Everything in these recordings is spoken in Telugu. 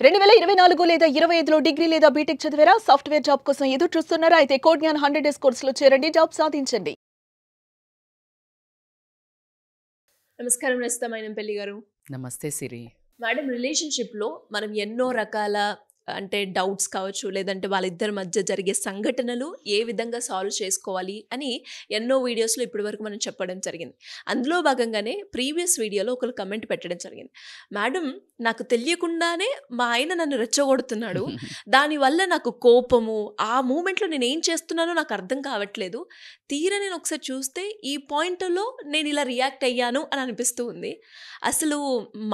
2024 లేదా 25లో డిగ్రీ లేదా బీటెక్ చదివారా? సాఫ్ట్‌వేర్ జాబ్ కోసం ఎదురు చూస్తున్నారా? అయితే కోడ్ జ్ఞాన్ 100 డేస్ కోర్సులో చేరండి. జాబ్ సాధించండి. నమస్కారం రచితమైన పెళ్లి గారు. నమస్తే సిరి. మేడం, రిలేషన్‌షిప్‌లో మనం ఎన్నో రకాల అంటే డౌట్స్ కావచ్చు, లేదంటే వాళ్ళిద్దరి మధ్య జరిగే సంఘటనలు ఏ విధంగా సాల్వ్ చేసుకోవాలి అని ఎన్నో వీడియోస్‌లో ఇప్పటివరకు మనం చెప్పడం జరిగింది. అందులో భాగంగానే ప్రీవియస్ వీడియోలో ఒకళ్ళు కమెంట్ పెట్టడం జరిగింది. మేడం, నాకు తెలియకుండానే మా ఆయన నన్ను రెచ్చగొడుతున్నాడు. దానివల్ల నాకు కోపము, ఆ మూమెంట్‌లో నేనేం చేస్తున్నానో నాకు అర్థం కావట్లేదు. తీరా నేను ఒకసారి చూస్తే ఈ పాయింట్‌లో నేను ఇలా రియాక్ట్ అయ్యాను అని అనిపిస్తూ ఉంది. అసలు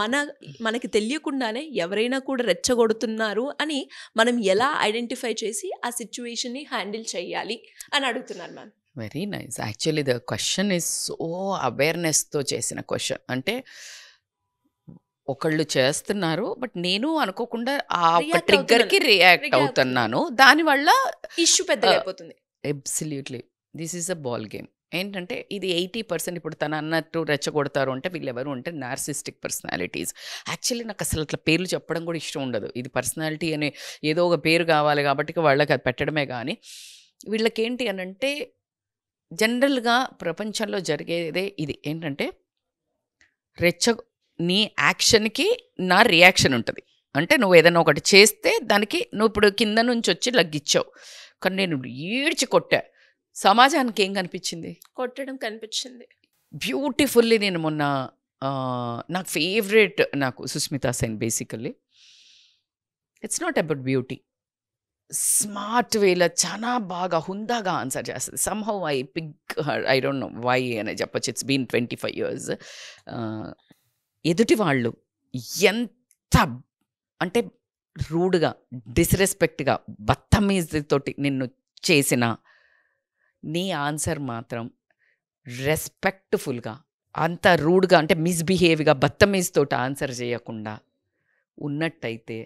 మన మనకి తెలియకుండానే ఎవరైనా కూడా రెచ్చగొడుతున్నారు అని మనం ఎలా ఐడెంటిఫై చేసి ఆ సిచ్యువేషన్‌ని హ్యాండిల్ చేయాలి అని అడుగుతున్నారు ma'am. Very nice. Actually the question is so అవేర్‌నెస్‌తో చేసిన క్వశ్చన్. అంటే ఒకళ్ళు చేస్తున్నారు. బట్ నేను అనుకోకుండా ఆ ఒక రియాక్ట్ ట్రిగ్గర్‌కి రియాక్ట్ రియాక్ట్ అవుతున్నాను. దానివల్ల ఇష్యూ పెద్దగా అయిపోతుంది. Absolutely this is a ball game. ఏంటంటే ఇది 80% ఇప్పుడు తను అన్నట్టు రెచ్చగొడతారు అంటే వీళ్ళెవరు అంటే నార్సిస్టిక్ పర్సనాలిటీస్. యాక్చువల్లీ నాకు అసలు అట్లా పేర్లు చెప్పడం కూడా ఇష్టం ఉండదు. ఇది పర్సనాలిటీ అని ఏదో ఒక పేరు కావాలి కాబట్టి వాళ్ళకి అది పెట్టడమే కానీ వీళ్ళకేంటి అనంటే జనరల్‌గా ప్రపంచంలో జరిగేదే ఇది. ఏంటంటే రెచ్చ నీ యాక్షన్‌కి నా రియాక్షన్ ఉంటది. అంటే నువ్వు ఏదైనా ఒకటి చేస్తే దానికి నువ్వు ఇప్పుడు కింద నుంచి వచ్చి లగ్గిచ్చావు. కానీ నేను ఈడ్చి కొట్టా. సమాజానికి ఏం కనిపించింది? కొట్టడం కనిపించింది. బ్యూటిఫుల్లీ నేను మొన్న నాకు ఫేవరెట్ నాకు Sushmita Sen basically. It's not about beauty. Smart వేలో చాలా బాగా హుందాగా ఆన్సర్ చేస్తది. Somehow I pick her. I don't know why అని చెప్పొచ్చు. It's been 25 years. ఎదుటి వాళ్ళు ఎంత అంటే రూడ్‌గా, డిస్‌రెస్పెక్ట్‌గా, బత్తమీజీతోటి నిన్ను చేసినా నీ ఆన్సర్ మాత్రం రెస్పెక్ట్‌ఫుల్‌గా, అంత రూడ్‌గా అంటే మిస్‌బిహేవ్‌గా బత్తమీజీతోటి ఆన్సర్ చేయకుండా ఉన్నట్టయితే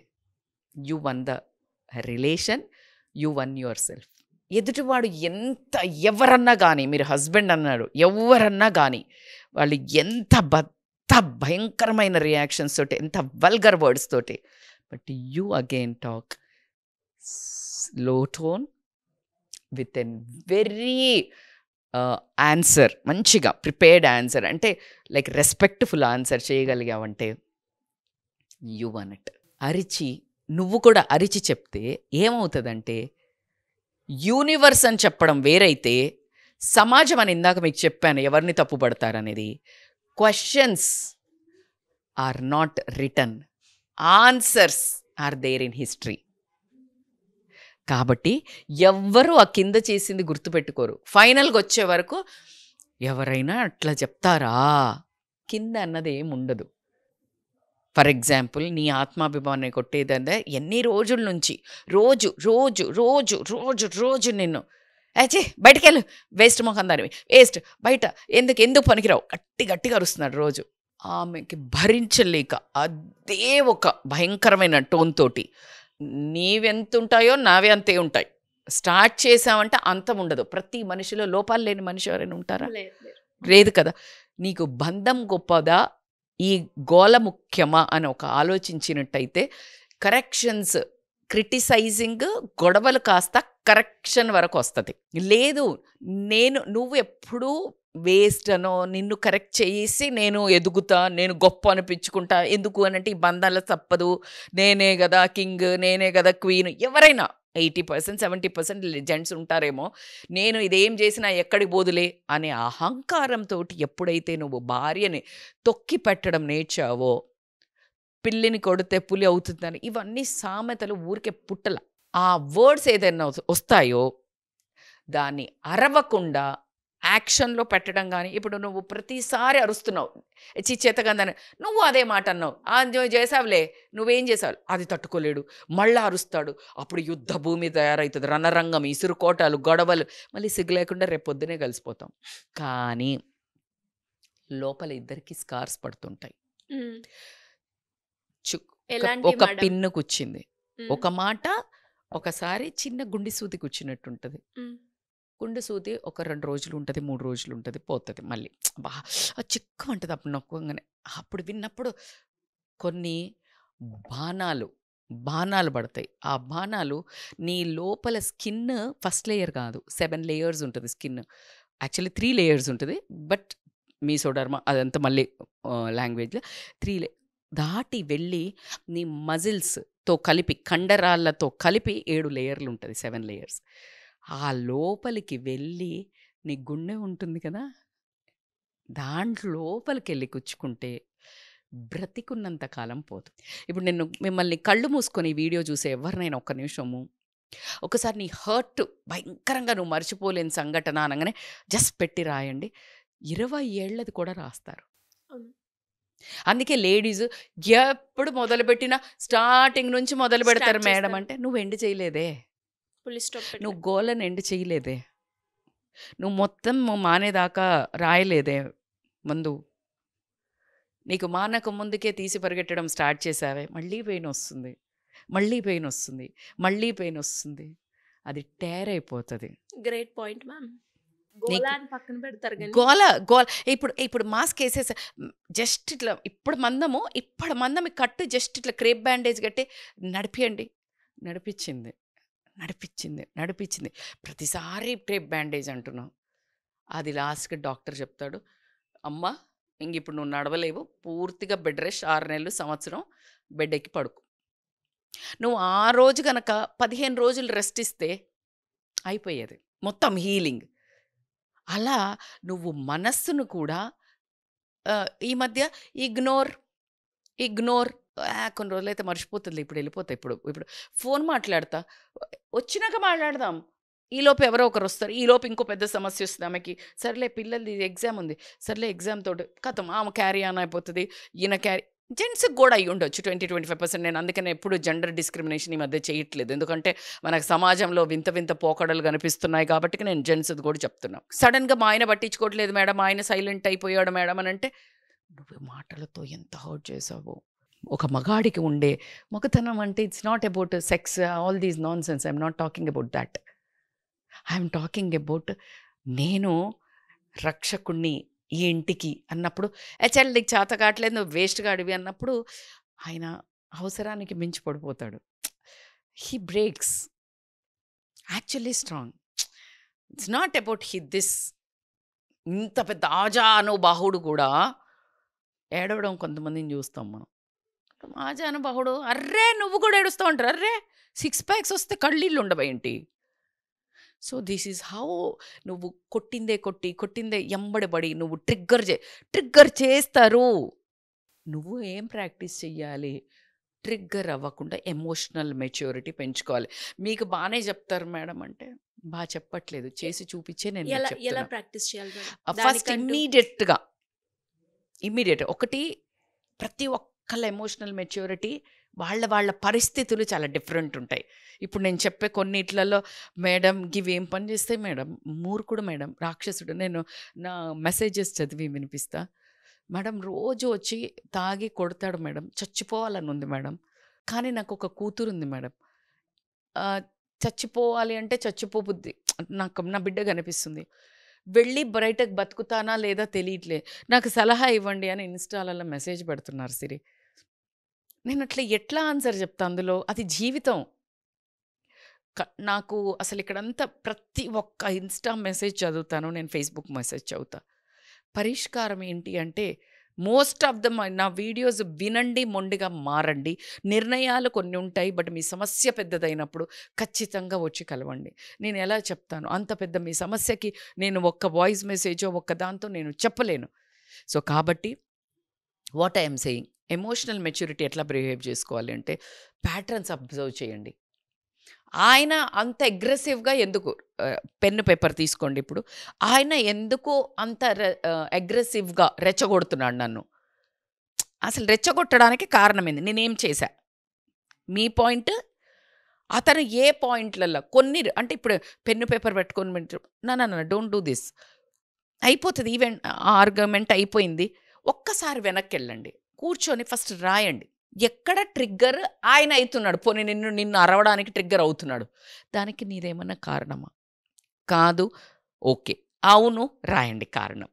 you one the relation, you one your self. ఎదుటివాడు ఎంత ఎవరన్నా కానీ, మీరు హస్బెండ్ అన్నారు, ఎవరన్నా కానీ వాళ్ళు ఎంత భయంకరమైన రియాక్షన్స్ తోటి, ఎంత వల్గర్ వర్డ్స్ తోటి, but you again talk slow tone with an very answer, మంచిగా ప్రిపేర్డ్ ఆన్సర్, అంటే లైక్ రెస్పెక్ట్ఫుల్ ఆన్సర్ చేయగలిగావంటే యూ వన్ ఇట్. అరిచి నువ్వు కూడా అరిచి చెప్తే ఏమవుతుందంటే యూనివర్స్ అని చెప్పడం వేరైతే సమాజం అని ఇందాక మీకు చెప్పాను ఎవరిని తప్పుపడతారనేది. Questions are not return, answers are there in history. కాబట్టి ఎవ్వరూ ఆ కింద చేసింది గుర్తుపెట్టుకోరు. ఫైనల్గా వచ్చే వరకు ఎవరైనా అట్లా చెప్తారా, కింద అన్నది ఏముండదు. ఫర్ ఎగ్జాంపుల్ నీ ఆత్మాభిమానాన్ని కొట్టేదంటే ఎన్ని రోజుల నుంచి రోజు రోజు రోజు రోజు రోజు నిన్ను అచ్చే బయటకెళ్ళు, వేస్ట్ మొహం దానివి, వేస్ట్, బయట ఎందుకు పనికిరావు, గట్టిగా అరుస్తున్నాడు రోజు. ఆమెకి భరించలేక అదే ఒక భయంకరమైన టోన్ తోటి నీవెంతుంటాయో నావే అంతే ఉంటాయి స్టార్ట్ చేసావంటే అంతం ఉండదు. ప్రతి మనిషిలో లోపాలు లేని మనిషి ఎవరైనా ఉంటారా? లేదు కదా. నీకు బంధం గొప్పదా, ఈ గోల ముఖ్యమా అని ఒక ఆలోచించినట్టయితే కరెక్షన్స్, క్రిటిసైజింగ్, గొడవలు కాస్త కరెక్షన్ వరకు వస్తుంది. లేదు నువ్వు ఎప్పుడూ వేస్ట్ అనో నిన్ను కరెక్ట్ చేసి నేను ఎదుగుతా, నేను గొప్ప అనిపించుకుంటా. ఎందుకు అనంటే ఈ బంధాల తప్పదు, నేనే కదా కింగ్, నేనే కదా క్వీన్. ఎవరైనా 80% 70% జెంట్స్ ఉంటారేమో, నేను ఇదేం చేసినా ఎక్కడికి పోదులే అనే అహంకారంతో ఎప్పుడైతే నువ్వు భార్యని తొక్కి పెట్టడం నేర్చావో, పిల్లిని కొడితే పులి అవుతుందని ఇవన్నీ సామెతలు ఊరికే పుట్టల. ఆ వర్డ్స్ ఏదైనా వస్తాయో దాన్ని అరవకుండా యాక్షన్లో పెట్టడం. కానీ ఇప్పుడు నువ్వు ప్రతిసారి అరుస్తున్నావు, చేతకందని నువ్వు అదే మాట అన్నావు, నువ్వు చేసావులే, నువ్వేం చేసావు, అది తట్టుకోలేడు, మళ్ళీ అరుస్తాడు. అప్పుడు యుద్ధ భూమి తయారవుతుంది, రణరంగం, ఇసురుకోటాలు, గొడవలు, మళ్ళీ సిగ్గు లేకుండా రేపు పొద్దునే కలిసిపోతాం. కానీ లోపల ఇద్దరికి స్కార్స్ పడుతుంటాయి. ఒక పిన్ను కూర్చింది, ఒక మాట ఒకసారి చిన్న గుండె సూది కూర్చున్నట్టు ఉంటుంది. గుండె సూది ఒక 2 రోజులు ఉంటుంది, 3 రోజులు ఉంటుంది, పోతుంది. మళ్ళీ చిక్కమంటుంది అప్పుడు నొక్కగానే. అప్పుడు విన్నప్పుడు కొన్ని బాణాలు బాణాలు పడతాయి. ఆ బాణాలు నీ లోపల స్కిన్ ఫస్ట్ లేయర్ కాదు, 7 లేయర్స్ ఉంటుంది స్కిన్. యాక్చువల్లీ 3 లేయర్స్ ఉంటుంది. బట్ మీసోడర్మా అదంతా మళ్ళీ లాంగ్వేజ్‌లో 3 దాటి వెళ్ళి నీ మజిల్స్‌తో కలిపి, కండరాలతో కలిపి 7 లేయర్లు ఉంటది. 7 లేయర్స్. ఆ లోపలికి వెళ్ళి నీ గుండె ఉంటుంది కదా! దాంట్లో లోపలికెళ్ళి గుచ్చుకుంటే బ్రతికున్నంత కాలం పోదు. ఇప్పుడు నేను మిమ్మల్ని కళ్ళు మూసుకొని ఈ వీడియో చూసే ఎవరినైనా ఒక్క నిమిషము, ఒకసారి నీ హర్ట్ భయంకరంగా నువ్వు మర్చిపోలేని సంఘటన అనగానే జస్ట్ పెట్టి రాయండి. 20 ఏళ్ళది కూడా రాస్తారు. అవును. అందుకే లేడీస్ ఎప్పుడు మొదలుపెట్టినా స్టార్టింగ్ నుంచి మొదలు పెడతారు స్టార్ట్ మేడం చేస్తారు. అంటే, నువ్వు ఎండ్ చేయలేదే, ఫుల్ స్టాప్ పెట్టలే. నువ్వు గోలను ఎండ్ చేయలేదే, నువ్వు మొత్తం మానేదాకా రాయలేదే ముందు, నీకు మానక ముందుకే తీసి పరిగెట్టడం స్టార్ట్ చేసావే, మళ్ళీ పెయిన్ వస్తుంది, మళ్ళీ పెయిన్ వస్తుంది, మళ్ళీ పెయిన్ వస్తుంది, అది టేర్ అయిపోతుంది. Great point ma'am. నీకు గోలా అని పక్కన పెడతారు కానీ గోల గోల ఇప్పుడు మాస్క్ వేసేసా జస్ట్ ఇట్లా ఇప్పుడు మందము కట్టు జస్ట్ ఇట్లా క్రేప్ బ్యాండేజ్ కట్టి నడిపియండి. నడిపించింది నడిపించింది ప్రతిసారి క్రేప్ బ్యాండేజ్ అంటున్నావు. అది లాస్ట్కి డాక్టర్ చెప్తాడు, అమ్మ ఇంక ఇప్పుడు నువ్వు నడవలేవు, పూర్తిగా బెడ్ రెస్ట్ 6 నెలలు సంవత్సరం బెడ్ ఎక్కి పడుకు. నువ్వు ఆ రోజు కనుక 15 రోజులు రెస్ట్ ఇస్తే అయిపోయేది మొత్తం హీలింగ్. అలా నువ్వు మనస్సును కూడా ఈ మధ్య ఇగ్నోర్ కొన్ని రోజులైతే మర్చిపోతుంది, ఇప్పుడు వెళ్ళిపోతాయి. ఇప్పుడు ఫోన్ మాట్లాడతా, వచ్చినాక మాట్లాడదాం, ఈలోపు ఎవరో ఒకరు వస్తారు, ఈలోపు ఇంకో పెద్ద సమస్య వస్తుంది ఆమెకి, సర్లే పిల్లలది ఎగ్జామ్ ఉంది, సర్లే ఎగ్జామ్ తోటి కథం ఆమె క్యారీ ఆన్ అయిపోతుంది, ఈయన క్యారీ. జెంట్స్కి కూడా అయ్యి ఉండొచ్చు 20-25%. నేను అందుకనే ఎప్పుడు జెండర్ డిస్క్రిమినేషన్ ఈ మధ్య చేయట్లేదు, ఎందుకంటే మనకు సమాజంలో వింత వింత పోకడలు కనిపిస్తున్నాయి కాబట్టి నేను జెంట్స్ది కూడా చెప్తున్నాను. సడన్గా మా ఆయన పట్టించుకోవట్లేదు మేడం, ఆయన సైలెంట్ అయిపోయాడు మేడం అని అంటే, నువ్వు మాటలతో ఎంత హర్ట్ చేసావో. ఒక మగాడికి ఉండే మగతనం అంటే it's not about sex, all these non sense. I'm not talking about that. I'm talking about నేను రక్షకుణ్ణి ఈ ఇంటికి అన్నప్పుడు, చల్ నీకు చేత కావట్లేదు, నువ్వు వేస్ట్గా అడివి అన్నప్పుడు ఆయన అవసరానికి మించి పడిపోతాడు. He breaks actually strong. It's not about this. ఇంత పెద్ద ఆజానుబాహుడు కూడా ఏడవడం కొంతమందిని చూస్తాం మనం. ఆజానుబాహుడు, అర్రే నువ్వు కూడా ఏడుస్తూ ఉంటారు, అర్రే 6 ప్యాక్స్ వస్తే కళ్ళీళ్ళు ఉండవేంటి? సో దిస్ ఈజ్ హౌ నువ్వు కొట్టిందే ఎంబడిపడి నువ్వు ట్రిగ్గర్ చేస్తారు. నువ్వు ఏం ప్రాక్టీస్ చెయ్యాలి? ట్రిగ్గర్ అవ్వకుండా ఎమోషనల్ మెచ్యూరిటీ పెంచుకోవాలి. మీకు బాగానే చెప్తారు మేడం అంటే, బాగా చెప్పట్లేదు, చేసి చూపించే నేను ఎలా చెప్తున్నా. ప్రాక్టీస్ చేయాలి మేడం? ఫస్ట్ దానికంటూ ఇమ్మీడియట్ ఒకటి, ప్రతి ఒక్కళ్ళ ఎమోషనల్ మెచ్యూరిటీ వాళ్ళ పరిస్థితులు చాలా డిఫరెంట్ ఉంటాయి. ఇప్పుడు నేను చెప్పే కొన్నిట్లలో మేడం గివేం పని చేస్తాయి మేడం, మూర్ఖుడు మేడం, రాక్షసుడు. నేను నా మెసేజెస్ చదివి వినిపిస్తా, మేడం రోజు వచ్చి తాగి కొడతాడు మేడం, చచ్చిపోవాలని ఉంది మేడం, కానీ నాకు ఒక కూతురు ఉంది మేడం, చచ్చిపోవాలి అంటే చచ్చిపోబుద్ది, నాకు నా బిడ్డ కనిపిస్తుంది, వెళ్ళి బయటకు బతుకుతానా లేదా తెలియట్లే, నాకు సలహా ఇవ్వండి అని ఇన్స్టాలలో మెసేజ్ పెడుతున్నారు సిరి. నేను అట్లా ఎట్లా ఆన్సర్ చెప్తా? అందులో అది జీవితం. నాకు అసలు ఇక్కడంతా ప్రతి ఒక్క ఇన్స్టా మెసేజ్ చదువుతాను, నేను ఫేస్బుక్ మెసేజ్ చదువుతా. పరిష్కారం ఏంటి అంటే, మోస్ట్ ఆఫ్ నా వీడియోస్ వినండి, మొండిగా మారండి. నిర్ణయాలు కొన్ని ఉంటాయి, బట్ మీ సమస్య పెద్దదైనప్పుడు ఖచ్చితంగా వచ్చి కలవండి. నేను ఎలా చెప్తాను? అంత పెద్ద మీ సమస్యకి నేను ఒక్క వాయిస్ మెసేజో ఒక్క దాంతో నేను చెప్పలేను. సో కాబట్టి what I'm saying, emotional maturity ఎట్లా బిహేవ్ చేసుకోవాలి అంటే, ప్యాటర్న్స్ అబ్జర్వ్ చేయండి. ఆయన అంత అగ్రెసివ్గా ఎందుకు, పెన్ను పేపర్ తీసుకోండి, ఇప్పుడు ఆయన ఎందుకు అంత అగ్రెసివ్గా రెచ్చగొడుతున్నాడు నన్ను? అసలు రెచ్చగొట్టడానికి కారణం ఏంది? నేనేం చేశా? మీ పాయింట్, అతను ఏ పాయింట్లలో కొన్ని అంటే, ఇప్పుడు పెన్ను పేపర్ పెట్టుకొని నా డోంట్ డూ దిస్ అయిపోతుంది, ఈవెంట్ ఆర్గ్యుమెంట్ అయిపోయింది, ఒక్కసారి వెనక్కి వెళ్ళండి, కూర్చొని ఫస్ట్ రాయండి. ఎక్కడ ట్రిగ్గర్ ఆయన అవుతున్నాడు, పోనీ నిన్ను అరవడానికి ట్రిగ్గర్ అవుతున్నాడు, దానికి నీదేమన్నా కారణమా? కాదు, ఓకే, అవును, రాయండి కారణం.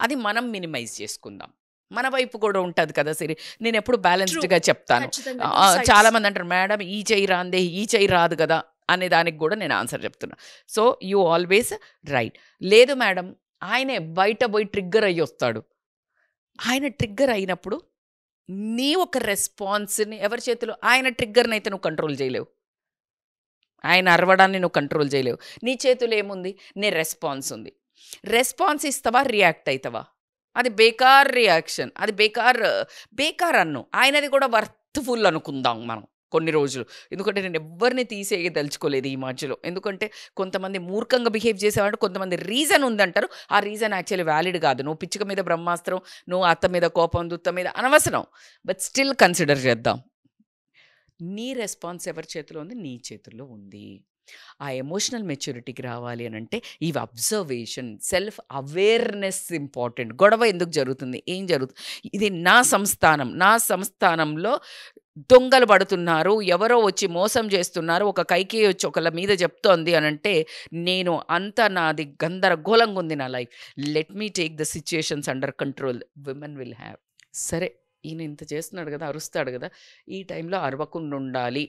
అది మనం మినిమైజ్ చేసుకుందాం. మన వైపు కూడా ఉంటుంది కదా సిరి. నేను ఎప్పుడు ట్రూ. బ్యాలెన్స్డ్గా చెప్తాను. ఖచ్చితంగా టూ సైడ్స్. చాలామంది అంటారు మేడం ఈ చెయ్యి రాందే ఈ చెయ్యి రాదు కదా అనే దానికి కూడా నేను ఆన్సర్ చెప్తున్నా. So you always right. లేదు మేడం ఆయనే బయట పోయి ట్రిగ్గర్ అయ్యి వస్తాడు. ఆయన ట్రిగ్గర్ అయినప్పుడు నీ ఒక రెస్పాన్స్ని ఎవరి చేతిలో, ఆయన ట్రిగ్గర్ని అయితే నువ్వు కంట్రోల్ చేయలేవు, ఆయన అరవడాన్ని నువ్వు కంట్రోల్ చేయలేవు. నీ చేతిలో ఏముంది, నీ రెస్పాన్స్ ఉంది. రెస్పాన్స్ ఇస్తావా రియాక్ట్ అవుతావా, అది బేకార్ రియాక్షన్, అది బేకార్ అన్ను. ఆయనది కూడా వర్త్ఫుల్ అనుకుందాం మనం కొన్ని రోజులు. ఎందుకంటే నేను ఎవరిని తీసేయదలుచుకోలేదు ఈ మధ్యలో. ఎందుకంటే కొంతమంది మూర్ఖంగా బిహేవ్ చేసేవాడు, కొంతమంది రీజన్ ఉందంటారు. ఆ రీజన్ యాక్చువల్లీ వ్యాలిడ్ కాదు. నువ్వు పిచ్చుక మీద బ్రహ్మాస్త్రం, నువ్వు అత్త మీద కోపం, దుత్త మీద అనవసరం. బట్ స్టిల్ కన్సిడర్ చేద్దాం. నీ రెస్పాన్స్ ఎవరి చేతిలో ఉంది, నీ చేతుల్లో ఉంది. ఆ ఎమోషనల్ మెచ్యూరిటీకి రావాలి అని అంటే ఇవి అబ్జర్వేషన్, సెల్ఫ్ అవేర్నెస్ ఇంపార్టెంట్. గొడవ ఎందుకు జరుగుతుంది, ఏం జరుగుతుంది, ఇది నా సంస్థానంలో దొంగలు పడుతున్నారు, ఎవరో వచ్చి మోసం చేస్తున్నారు, ఒక కైకి వచ్చి ఒకళ్ళ మీద చెప్తోంది అని అంటే నేను అంతా నాది గందరగోళంగా ఉంది నా life. Let me take the situations under control. Women will have. సరే ఈయన ఇంత చేస్తున్నాడు కదా, అరుస్తాడు కదా, ఈ టైంలో అరవకుండా ఉండాలి,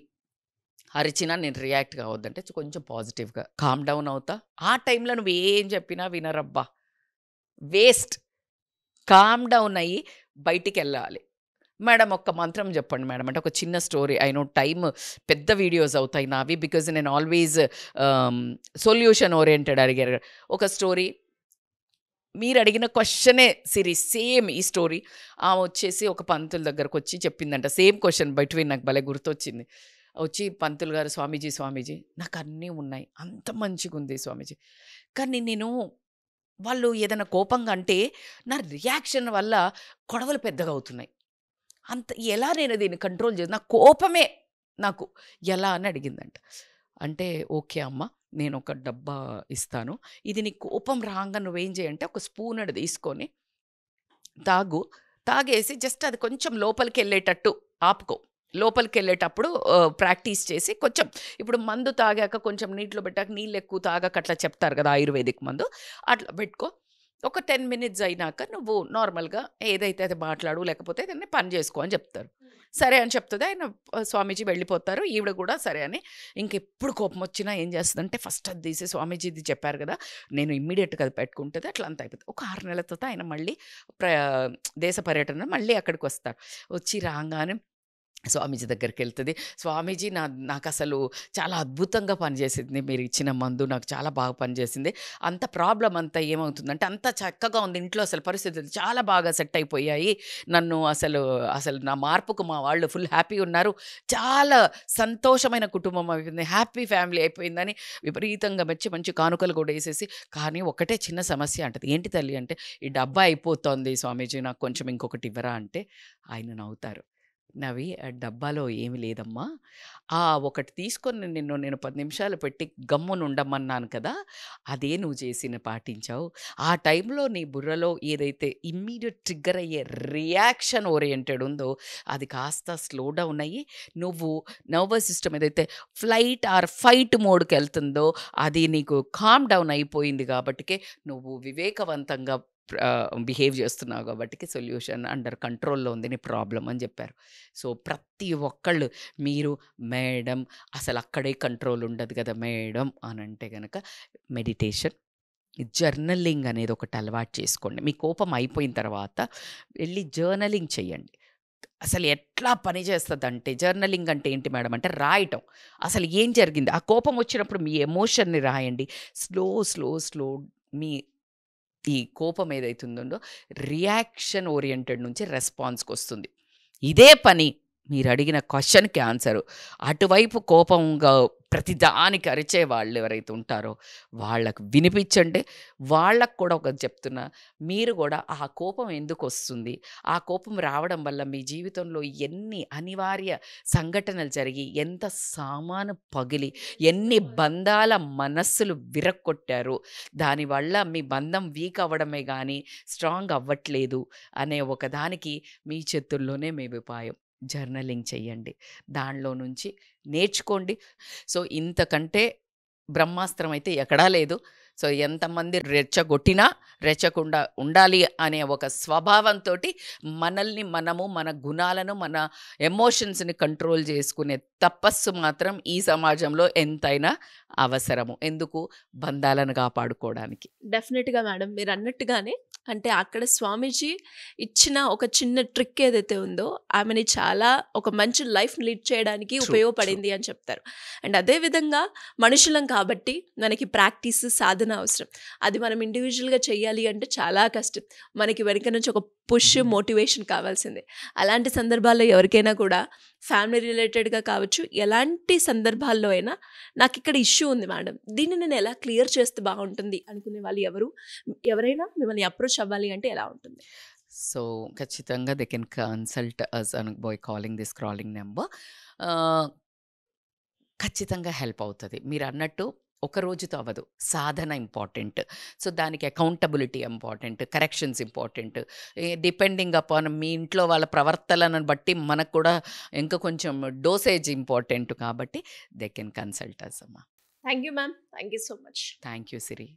అరిచినా నేను రియాక్ట్ కావద్దంటే కొంచెం పాజిటివ్గా కామ్ డౌన్ అవుతా. ఆ టైంలో నువ్వు ఏం చెప్పినా వినరబ్బా, వేస్ట్. కామ్ డౌన్ అయ్యి బయటికి వెళ్ళాలి. మేడం ఒక్క మంత్రం చెప్పండి మేడం అంటే ఒక చిన్న స్టోరీ. ఐ నో టైమ్ పెద్ద వీడియోస్ అవుతాయి నావి, బికాజ్ నేను ఆల్వేస్ సొల్యూషన్ ఓరియంటెడ్ అడిగారు. ఒక స్టోరీ, మీరు అడిగిన క్వశ్చనే సిరి, సేమ్ ఈ స్టోరీ. ఆమె వచ్చేసి ఒక పంతుల దగ్గరకు వచ్చి చెప్పిందంట, సేమ్ క్వశ్చన్ బిట్వీన్, నాకు భలే గుర్తొచ్చింది. వచ్చి పంతులు గారు, స్వామీజీ నాకు అన్నీ ఉన్నాయి, అంత మంచిగా ఉంది స్వామీజీ, కానీ నేను వాళ్ళు ఏదైనా కోపంగా అంటే నా రియాక్షన్ వల్ల గొడవలు పెద్దగా అవుతున్నాయి, అంత ఎలా నేను దీన్ని కంట్రోల్ చేసి, నా కోపమే నాకు ఎలా అని అడిగిందంట. అంటే ఓకే అమ్మ నేను ఒక డబ్బా ఇస్తాను, ఇది నీ కోపం రాగా నువ్వేం చేయంటే ఒక స్పూన్ అది తీసుకొని తాగేసి జస్ట్ అది కొంచెం లోపలికి వెళ్ళేటట్టు ఆపుకో. లోపలికి వెళ్ళేటప్పుడు ప్రాక్టీస్ చేసి కొంచెం, ఇప్పుడు మందు తాగాక కొంచెం నీటిలో పెట్టాక నీళ్ళు ఎక్కువ తాగాక అట్లా చెప్తారు కదా ఆయుర్వేదిక్ మందు, అట్లా పెట్టుకో. ఒక 10 minutes అయినాక నువ్వు నార్మల్గా ఏదైతే అది మాట్లాడు, లేకపోతే దాన్ని పని చేసుకో అని చెప్తారు. సరే అని చెప్తుంది ఆయన. స్వామీజీ వెళ్ళిపోతారు. ఈవిడ కూడా సరే అని ఇంకెప్పుడు కోపం వచ్చినా ఏం చేస్తుందంటే ఫస్ట్ అది తీసి, స్వామీజీ ఇది చెప్పారు కదా నేను ఇమ్మీడియట్గా అది పెట్టుకుంటుంది, అట్లా అంత అయిపోతుంది. ఒక 6 నెలల తర్వాత ఆయన మళ్ళీ దేశ పర్యటన మళ్ళీ అక్కడికి వస్తారు. వచ్చి రాగానే స్వామీజీ దగ్గరికి వెళ్తుంది. స్వామీజీ నాకు అసలు చాలా అద్భుతంగా పనిచేసింది, మీరు ఇచ్చిన మందు నాకు చాలా బాగా పనిచేసింది, అంత ప్రాబ్లం అంతా ఏమవుతుందంటే అంత చక్కగా ఉంది ఇంట్లో, అసలు పరిస్థితులు చాలా బాగా సెట్ అయిపోయాయి, నన్ను అసలు నా మార్పుకు మా వాళ్ళు ఫుల్ హ్యాపీ ఉన్నారు, చాలా సంతోషమైన కుటుంబం అయిపోయింది, హ్యాపీ ఫ్యామిలీ అయిపోయిందని విపరీతంగా మంచి కానుకలు కూడా వేసేసి, కానీ ఒకటే చిన్న సమస్య అంటది. ఏంటి తల్లి అంటే, ఈ డబ్బా అయిపోతుంది స్వామీజీ, నాకు కొంచెం ఇంకొకటి ఇవ్వరా అంటే ఆయన నవ్వుతారు. నవ్వి డబ్బాలో ఏమి లేదమ్మా, ఒకటి తీసుకొని నేను 10 నిమిషాలు పెట్టి గమ్మున ఉండమన్నాను కదా, అదే నువ్వు పాటించావు. ఆ టైంలో నీ బుర్రలో ఏదైతే ఇమ్మీడియట్ ట్రిగ్గర్ అయ్యే రియాక్షన్ ఓరియంటెడ్ ఉందో అది కాస్త స్లో డౌన్ అయ్యి నువ్వు నర్వస్ సిస్టమ్ ఏదైతే ఫ్లైట్ ఆర్ ఫైట్ మోడ్కి వెళ్తుందో అది నీకు కామ్ డౌన్ అయిపోయింది. కాబట్టికే నువ్వు వివేకవంతంగా బిహేవ్ చేస్తున్నావు, కాబట్టి సొల్యూషన్ అండర్ కంట్రోల్లో ఉంది, నీ ప్రాబ్లం అని చెప్పారు. సో ప్రతి ఒక్కళ్ళు మీరు మేడం అసలు అక్కడే కంట్రోల్ ఉండదు కదా మేడం అని అంటే కనుక మెడిటేషన్, జర్నలింగ్ అనేది ఒకటి అలవాటు చేసుకోండి. మీ కోపం అయిపోయిన తర్వాత వెళ్ళి జర్నలింగ్ చేయండి. అసలు ఎట్లా పని చేస్తుందంటే, జర్నలింగ్ అంటే ఏంటి మేడం అంటే రాయటం, అసలు ఏం జరిగింది, ఆ కోపం వచ్చినప్పుడు మీ ఎమోషన్ని రాయండి. స్లో మీ ఈ కోపం ఏదైతుందో రియాక్షన్ ఓరియంటెడ్ నుంచి రెస్పాన్స్కి వస్తుంది. ఇదే పని మీరు అడిగిన క్వశ్చన్కి ఆన్సరు. అటువైపు కోపంగా ప్రతిదానికి అరిచే వాళ్ళు ఎవరైతే ఉంటారో వాళ్ళకు వినిపించండి. వాళ్ళకు కూడా ఒకటి చెప్తున్నా, మీరు కూడా ఆ కోపం ఎందుకు వస్తుంది, ఆ కోపం రావడం వల్ల మీ జీవితంలో ఎన్ని అనివార్య సంఘటనలు జరిగి, ఎంత సామాను పగిలి, ఎన్ని బంధాల మనస్సులు విరక్కొట్టారు, దానివల్ల మీ బంధం వీక్ అవ్వడమే కానీ స్ట్రాంగ్ అవ్వట్లేదు అనే ఒకదానికి మీ చేతుల్లోనే మీ ఉపాయం. జర్నలింగ్ చెయ్యండి, దానిలో నుంచి నేర్చుకోండి. సో ఇంతకంటే బ్రహ్మాస్త్రం అయితే ఎక్కడా లేదు. సో ఎంతమంది రెచ్చగొట్టినా రెచ్చకుండా ఉండాలి అనే ఒక స్వభావంతో మనల్ని మనము మన గుణాలను మన ఎమోషన్స్ని కంట్రోల్ చేసుకునే తపస్సు మాత్రం ఈ సమాజంలో ఎంతైనా అవసరము. ఎందుకు? బంధాలను కాపాడుకోవడానికి. డెఫినెట్‌గా మేడం. మీరన్నట్టుగానే అంటే అక్కడ స్వామీజీ ఇచ్చిన ఒక చిన్న ట్రిక్ ఏదైతే ఉందో, ఆమెని చాలా ఒక మంచి లైఫ్ లీడ్ చేయడానికి True, ఉపయోగపడింది అని చెప్తారు. అండ్ అదే విధంగా మనుషులం కాబట్టి మనకి ప్రాక్టీస్, సాధన అవసరం. అది మనం ఇండివిజువల్‌గా చేయాలి అంటే చాలా కష్టం. మనకి వెనక నుంచి ఒక పుష్, మోటివేషన్ కావాల్సిందే. అలాంటి సందర్భాల్లో ఎవరికైనా కూడా ఫ్యామిలీ రిలేటెడ్‌గా కావచ్చు, ఎలాంటి సందర్భాల్లో అయినా నాకిక్కడ ఇష్యూ ఉంది మేడం. దీన్ని నేను ఎలా క్లియర్ చేస్తే బాగుంటుంది అనుకునే వాళ్ళు ఎవరైనా మిమ్మల్ని అప్రోచ్ అవ్వాలి అంటే ఎలా ఉంటుంది? సో ఖచ్చితంగా they can consult us by calling this scrolling number. ఖచ్చితంగా హెల్ప్ అవుతుంది. మీరు అన్నట్టు ఒక రోజుతో అవ్వదు. సాధన ఇంపార్టెంట్. సో దానికి accountability important, corrections important. Depending upon మీ ఇంట్లో వాళ్ళ ప్రవర్తనను బట్టి మనకు కూడా ఇంకా కొంచెం డోసేజ్ ఇంపార్టెంట్. కాబట్టి దే కెన్ కన్సల్ట్ అస్ అమ్మా. Thank you ma'am. Thank you so much. Thank you Siri.